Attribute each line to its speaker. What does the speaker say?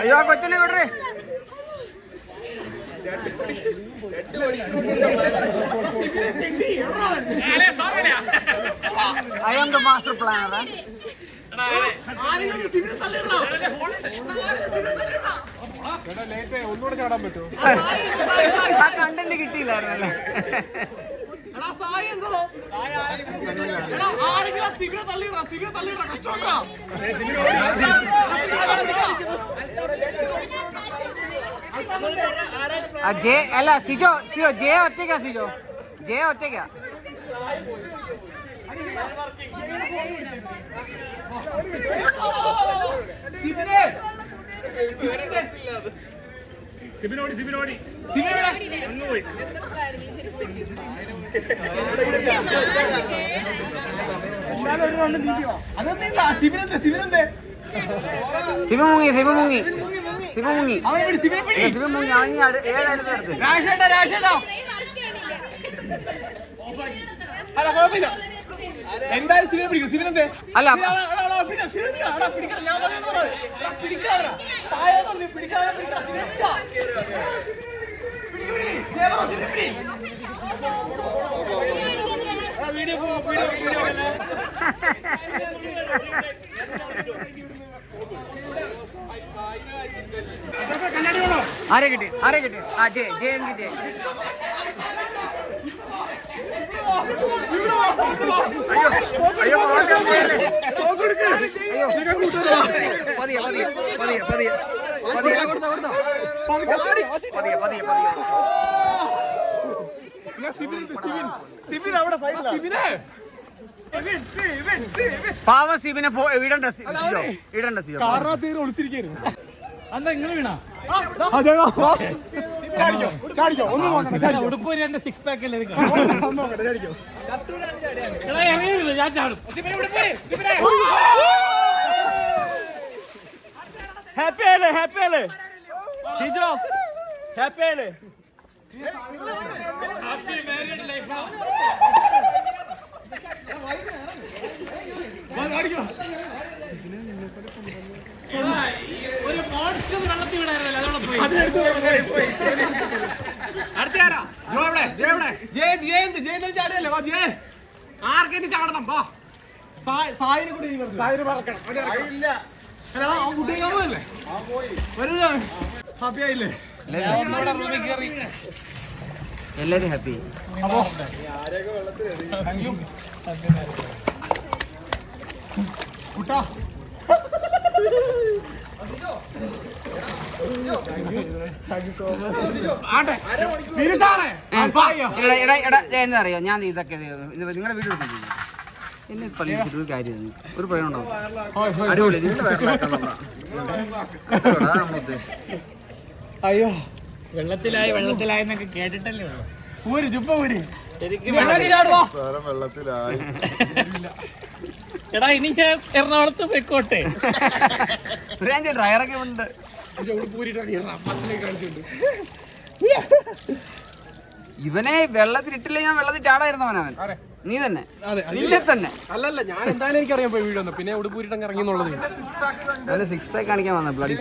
Speaker 1: അയ്യോ കൊച്ചനെ വിടറേ. I am the master planner. ആ content കിട്ടിയില്ലായിരുന്നല്ലേ. J അല്ല സിജോ ജെ ഒറ്റയ്ക്കാ. ജെ ഒറ്റയ്ക്കാ.
Speaker 2: എന്തായാലും സിവിനെ പിടിക്കും. സിവിനെന്തേ
Speaker 1: അല്ല ആരെ കിട്ടി? ആ ജെ എനിക്ക് ജെ. പാവ സിബിനെ ഇടണ്ട സിജോ.
Speaker 2: കാരണത്തീര് ഒളിച്ചിരിക്കുന്നു.
Speaker 3: അന്താ നിങ്ങൾ വീണ ഉടുപ്പൂരി എന്റെ സിക്സ് പാക്ക് അല്ലേ ഞാൻ ചാടും.
Speaker 2: ഹാപ്പി ആയില്ലേ ഷിജോ? ഹാപ്പി ആയില്ലേ?
Speaker 3: ഒരു മോൺസ്റ്റർ വെള്ളത്തിൽ വിടായിരുന്നല്ലോ, അതോടെ പോയി.
Speaker 2: ആർക്കെന്ത് ചാടണം? സായിനെ കൂടി ഹാപ്പി ആയില്ലേ?
Speaker 1: എല്ലാരും ഹാപ്പി.
Speaker 2: കുട്ടാ
Speaker 1: എന്നറിയോ, ഞാൻ ഇതൊക്കെ നിങ്ങളുടെ വീട്ടിൽ എന്നെ പള്ളിച്ചിട്ട് ഒരു കാര്യം ഒരു പ്രയോജനം ഉണ്ടാവും. അടിപൊളി. നിങ്ങളുടെ അതാണ് നമ്മൾ ഉദ്ദേശിച്ചത്.
Speaker 2: അയ്യോ
Speaker 3: വെള്ളത്തിലായി എന്നൊക്കെ കേട്ടിട്ടല്ലേ ഉള്ളൂ.
Speaker 2: ഊര് ചുപ്പ ഊര്
Speaker 3: ശരിക്കും വെള്ളത്തിലായി. എടാ ഇനി ഞാൻ എറണാകുളത്ത് പോയിക്കോട്ടെ.
Speaker 1: ഡ്രൈവറൊക്കെ ഉണ്ട്. ഇവനെ വെള്ളത്തിലിട്ടില്ല, ഞാൻ വെള്ളത്തിൽ ചാടായിരുന്നവനവൻ. നീ തന്നെ നിന്നെ തന്നെ.
Speaker 2: അല്ലല്ല, ഞാൻ എന്തായാലും എനിക്കറിയാൻ പോയി വീട് വന്നു. പിന്നെ ഉടുപ്പൂരിട്ടങ്ങ് ഇറങ്ങി എന്നുള്ളത്.
Speaker 1: സിക്സ് പാക്ക് കാണിക്കാൻ വന്ന ബ്ലഡി.